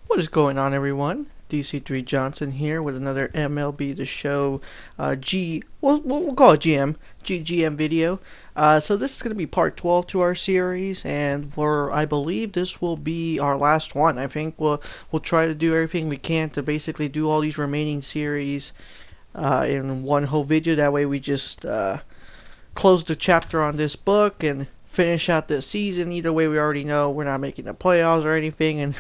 What is going on, everyone? DC3 Johnson here with another MLB The Show we'll call it GM video. So this is going to be part 12 to our series, and I believe this will be our last one. I think we'll try to do everything we can to basically do all these remaining series in one whole video. That way we just close the chapter on this book and finish out the season. Either way, we already know we're not making the playoffs or anything, and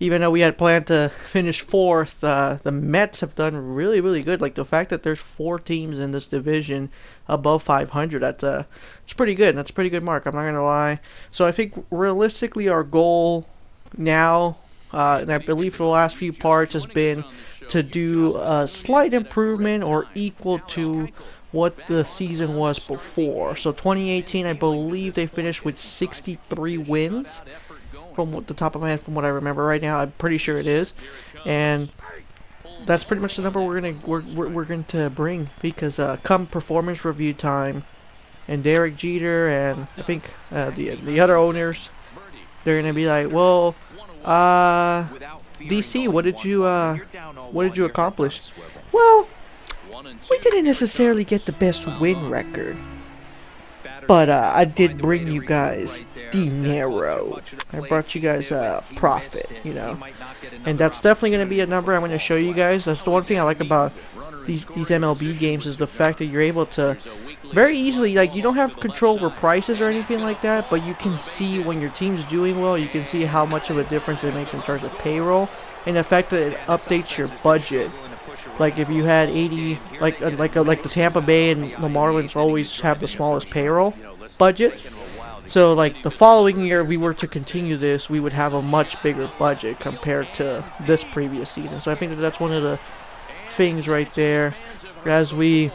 even though we had planned to finish fourth, the Mets have done really, really good. Like the fact that there's 4 teams in this division above 500, it's pretty good. That's a pretty good mark. I'm not gonna lie. So I think realistically our goal now, and I believe for the last few parts, has been to do a slight improvement or equal to what the season was before. So 2018, I believe they finished with 63 wins. From the top of my head, from what I remember right now, I'm pretty sure it is, and that's pretty much the number we're going to bring, because come performance review time, and Derek Jeter and I think the other owners, they're gonna be like, well, DC, what did you accomplish? Well, we didn't necessarily get the best win record, but I did bring you guys dinero. I brought you guys profit, you know. And that's definitely going to be a number I'm going to show you guys. That's the one thing I like about these MLB games, is the fact that you're able to very easily, like, you don't have control over prices or anything like that, but you can see when your team's doing well. You can see how much of a difference it makes in terms of payroll, and the fact that it updates your budget. Like if you had 80, like the Tampa Bay and the Marlins always have the smallest payroll budgets. So like the following year, we were to continue this, we would have a much bigger budget compared to this previous season. So I think that's one of the things right there, as we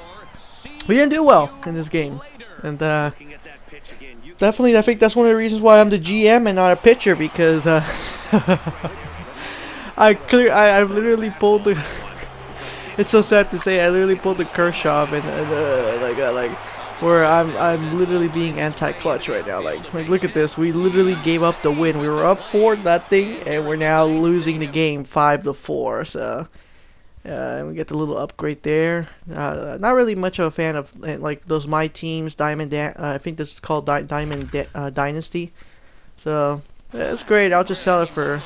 didn't do well in this game, and definitely I think that's one of the reasons why I'm the GM and not a pitcher, because I literally pulled the. It's so sad to say, I literally pulled the Kershaw, and where I'm literally being anti-clutch right now. Like look at this. We literally gave up the win. We were up 4-0, and we're now losing the game 5-4. So we get the little upgrade there. Not really much of a fan of like those my teams, I think this is called Diamond Dynasty. So it's great. I'll just sell it for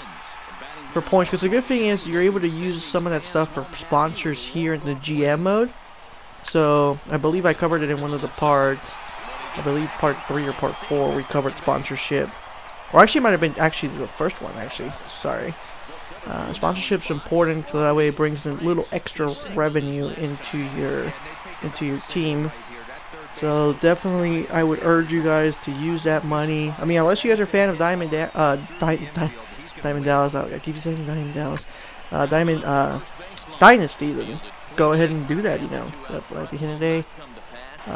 points, because the good thing is you're able to use some of that stuff for sponsors here in the GM mode. So I believe I covered it in one of the parts. I believe part 3 or part 4 we covered sponsorship, or actually it might have been actually the first one. Actually, sorry. Sponsorship's important, so that way it brings a little extra revenue into your team. So definitely, I would urge you guys to use that money. I mean, unless you guys are a fan of Diamond Dallas, I keep saying Diamond Dallas, Diamond Dynasty, then go ahead and do that, you know. At the end of the day,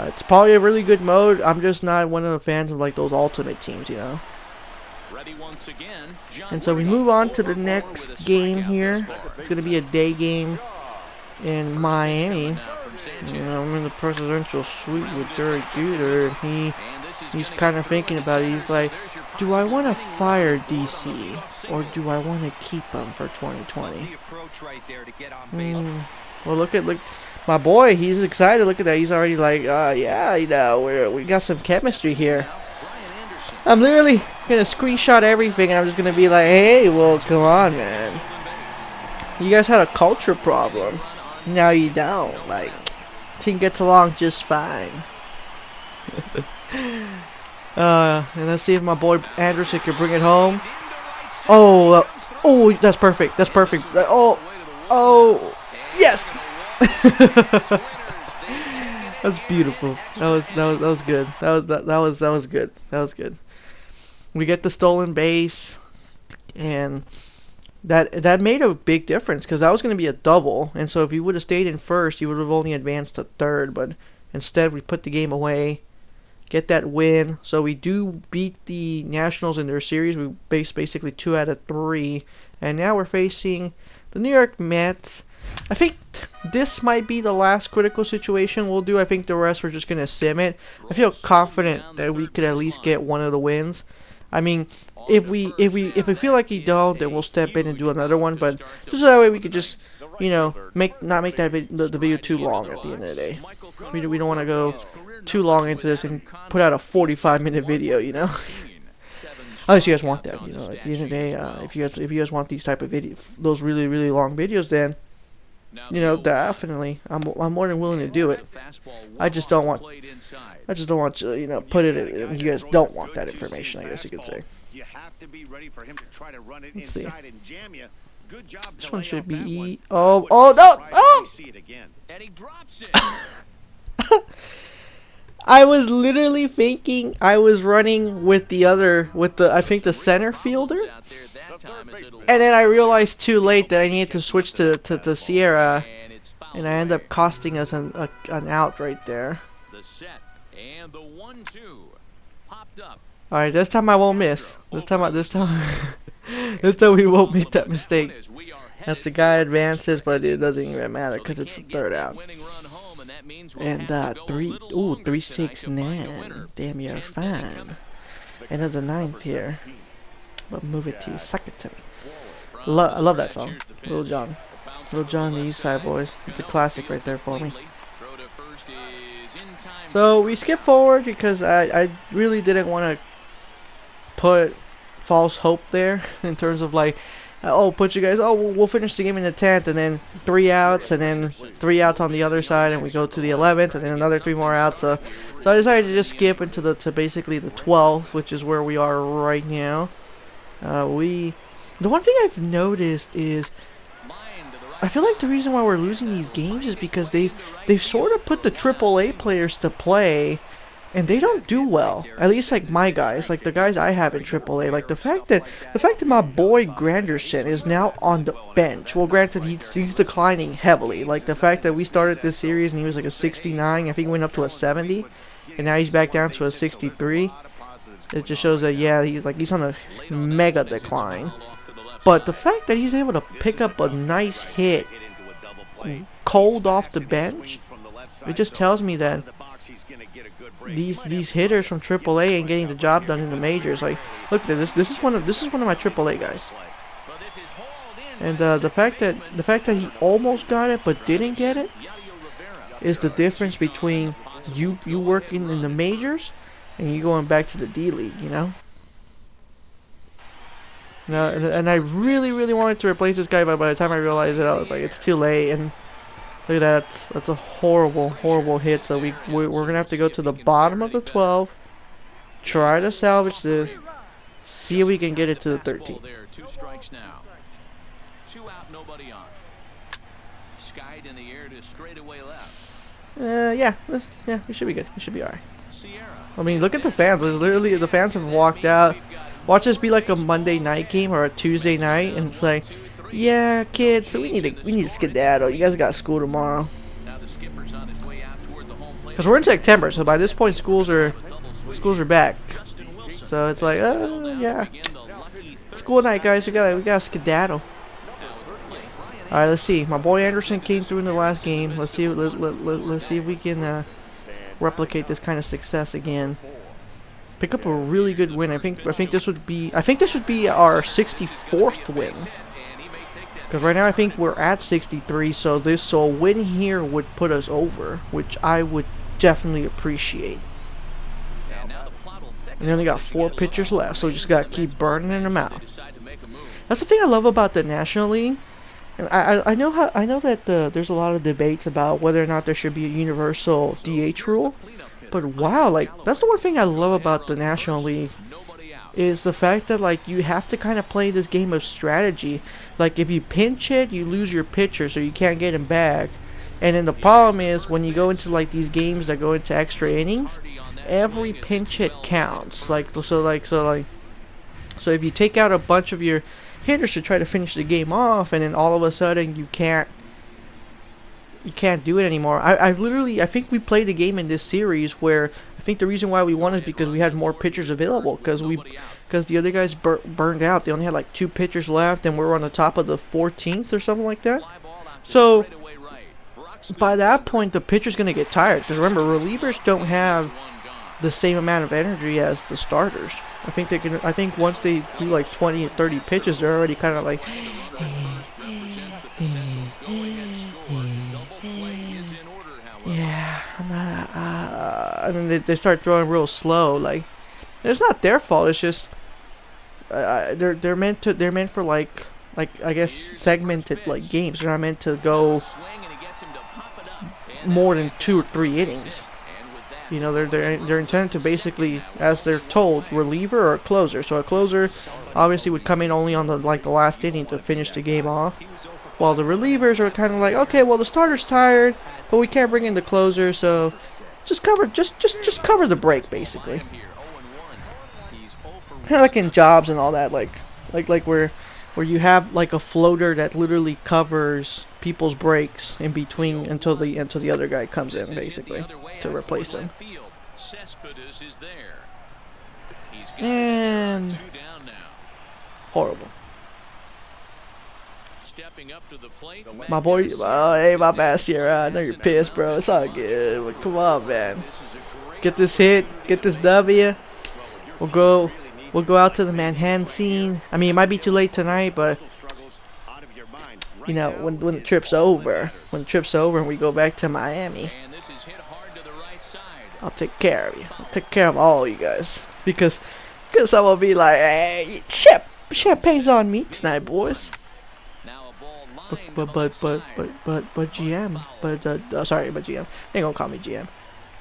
it's probably a really good mode. I'm just not one of the fans of like those ultimate teams, you know. And so we move on to the next game here. It's going to be a day game in Miami. You know, I'm in the presidential suite with Derek Jeter, and he's kind of thinking about it. He's like, do I want to fire DC, or do I want to keep him for 2020? Well, look, my boy, he's excited. Look at that. He's already like, yeah, you know, we got some chemistry here. I'm literally gonna screenshot everything, and I'm just gonna be like, hey, well, come on, man. You guys had a culture problem. Now you don't. Like, team gets along just fine. And let's see if my boy Anderson can bring it home. Oh, that's perfect. That's perfect. Oh, yes. That's beautiful. That was good. That was good. That was good. We get the stolen base, and that made a big difference, because that was going to be a double, and so if you would have stayed in first, you would have only advanced to third, but instead we put the game away, get that win. So we do beat the Nationals in their series. We basically 2 out of 3, and now we're facing the New York Mets. I think this might be the last critical situation we'll do. I think the rest we're just going to sim it. I feel confident that we could at least get one of the wins. I mean, if we feel like he don't, then we'll step in and do another one. But just so that way we could just, you know, not make that the video too long at the end of the day. We don't want to go too long into this and put out a 45-minute video, you know. Unless you guys want that, you know. At the end of the day, if you guys want these type of video, those really long videos, then you know, definitely, I'm more than willing to do it. I just don't want to, you know, put it in. You guys don't want that information, I guess you could say. Let's see. This one should be. Oh no! Oh! I was literally thinking I was running with the I think the center fielder, and then I realized too late that I needed to switch to Sierra, and I ended up costing us an out right there. All right, this time I won't miss. This time this time we won't make that mistake. As the guy advances, but it doesn't even matter because it's the third out. And 3-6-9. Damn, you're fine. End of the ninth here. But move it to you. Suck it to me. I love that song. Lil Jon. Lil Jon, the East Side Boys. It's a classic right there for me. So we skip forward because I really didn't want to put false hope there in terms of like, oh, put you guys, oh, we'll finish the game in the 10th, and then 3 outs, and then 3 outs on the other side, and we go to the 11th, and then another 3 more outs. So I decided to just skip into to basically the 12th, which is where we are right now. The one thing I've noticed is I feel like the reason why we're losing these games is because they've sort of put the AAA players to play, and they don't do well. At least like my guys, like the guys I have in AAA. Like the fact that my boy Granderson is now on the bench. Well, granted he's declining heavily. Like the fact that we started this series and he was like a 69, I think he went up to a 70, and now he's back down to a 63. It just shows that yeah, he's on a mega decline. But the fact that he's able to pick up a nice hit cold off the bench, it just tells me that these hitters from AAA ain't getting the job done in the majors. Like, look at this. This is one of my AAA guys. And the fact that he almost got it but didn't get it is the difference between you working in the majors and you going back to the D League. You know. No, and I really wanted to replace this guy, but by the time I realized it, I was like, it's too late. And look at that, that's a horrible hit. So we're gonna have to go to the bottom of the 12, try to salvage this, see if we can get it to the 13. 2 strikes now. 2 out, nobody on. Skied in the air to straightaway left. Yeah, we should be good. We should be alright. I mean, look at the fans. There's literally the fans have walked out. Watch this be like a Monday night game or a Tuesday night, and it's like, yeah, kids, so we need to skedaddle. You guys got school tomorrow. Because we're in September, so by this point schools are back. So it's like, yeah, school night, guys. We gotta skedaddle. All right, let's see. My boy Anderson came through in the last game. Let's see if we can replicate this kind of success again. Pick up a really good win. I think this would be our 64th win. Because right now I think we're at 63, so a win here would put us over, which I would definitely appreciate. And we only got 4 pitchers left, so we just gotta keep burning them out. That's the thing I love about the National League. And I know that there's a lot of debates about whether or not there should be a universal DH rule. But wow, like, that's the one thing I love about the National League, is the fact that, like, you have to kind of play this game of strategy. Like, if you pinch hit, you lose your pitcher, so you can't get him back. And then the problem is, when you go into, like, these games that go into extra innings, every pinch hit counts. So if you take out a bunch of your hitters to try to finish the game off, and then all of a sudden you can't do it anymore. I think we played a game in this series where I think the reason why we won is because we had more pitchers available, because the other guys burned out. They only had like 2 pitchers left, and we were on the top of the 14th or something like that. So by that point, the pitcher's gonna get tired, because remember, relievers don't have the same amount of energy as the starters. I think they can. I think once they do like 20 or 30 pitches, they're already kind of like. Yeah, I'm not. And then they start throwing real slow. Like, it's not their fault. It's just they're meant for like I guess segmented like games. They're not meant to go more than 2 or 3 innings. You know, they're intended to basically, as they're told, reliever or a closer. So a closer obviously would come in only on the last inning to finish the game off, while the relievers are kind of like, okay, well the starter's tired, but we can't bring in the closer, so just cover the break basically. Kind of like in jobs and all that, like where you have like a floater that literally covers people's breaks in between until the other guy comes in basically to replace him. And horrible. My boy, hey, my bad, Sierra. I know you're pissed, bro. It's all good. But come on, man. Get this hit, get this W. We'll go out to the Manhattan scene. I mean, it might be too late tonight, but you know, when the trip's over, and we go back to Miami, I'll take care of you. I'll take care of all you guys because I'm gonna be like, hey, champagne's on me tonight, boys. But GM, sorry, but GM. They ain't gonna call me GM.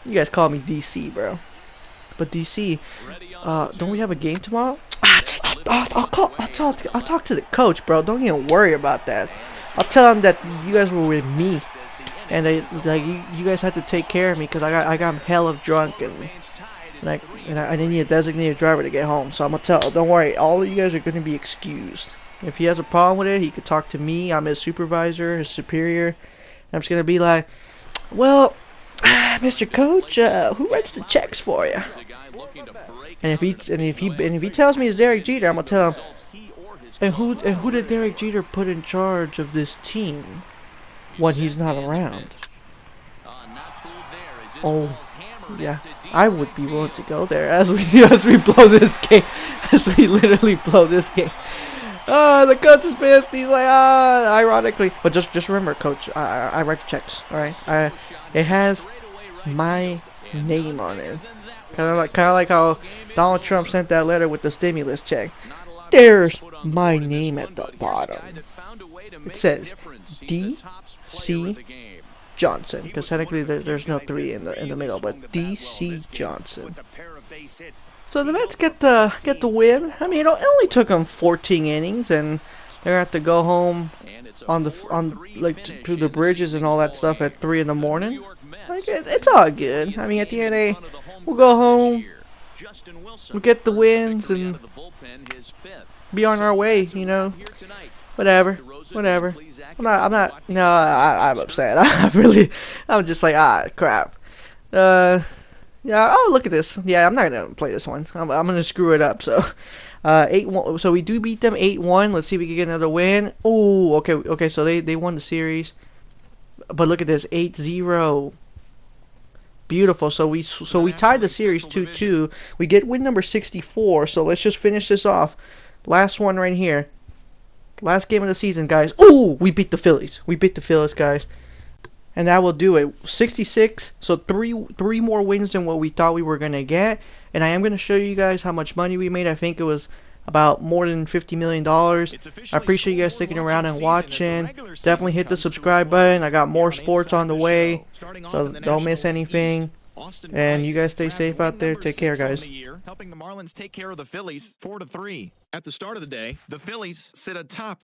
You guys call me DC, bro. But DC, don't we have a game tomorrow? I'll talk to the coach, bro. Don't even worry about that. I'll tell him that you guys were with me, and you guys had to take care of me because I got hella drunk and I need a designated driver to get home. So I'm gonna tell. Don't worry, all of you guys are gonna be excused. If he has a problem with it, he could talk to me. I'm his supervisor, his superior. And I'm just gonna be like, well, Mr. Coach, who writes the checks for you? And if he tells me it's Derek Jeter, I'm gonna tell him. And who did Derek Jeter put in charge of this team when he's not around? Oh, yeah, I would be willing to go there as we blow this game, as we literally blow this game. The coach is pissed. He's like, ironically, but just remember, Coach, I write the checks. All right, it has my name on it. Kind of like how Donald Trump sent that letter with the stimulus check. There's my name at the bottom. It says D.C. Johnson, because technically there's no 3 in the middle, but D.C. Johnson. So the Mets get the win. I mean, it only took them 14 innings, and they're gonna have to go home to the bridges and all that stuff at 3 in the morning. Like it's all good. I mean, at the end of the day, we'll go home, we'll get the wins, and be on our way. You know, whatever. I'm upset. I'm just like, crap. Yeah. Oh, look at this. Yeah, I'm not gonna play this one. I'm gonna screw it up. So, 8-1. So we do beat them 8-1. Let's see if we can get another win. Oh, okay. So they won the series. But look at this, 8-0. Beautiful. So we tied the series 2-2. We get win number 64. So let's just finish this off. Last one right here. Last game of the season, guys. Oh, we beat the Phillies. Guys. And that will do it. 66. So three more wins than what we thought we were going to get. And I am going to show you guys how much money we made. I think it was about more than $50 million. I appreciate you guys sticking around and watching. Definitely hit the subscribe button. I got more sports on the way. So don't miss anything. And you guys stay safe out there. Take care, guys. Helping the Marlins take care of the Phillies 4-3. At the start of the day, the Phillies sit atop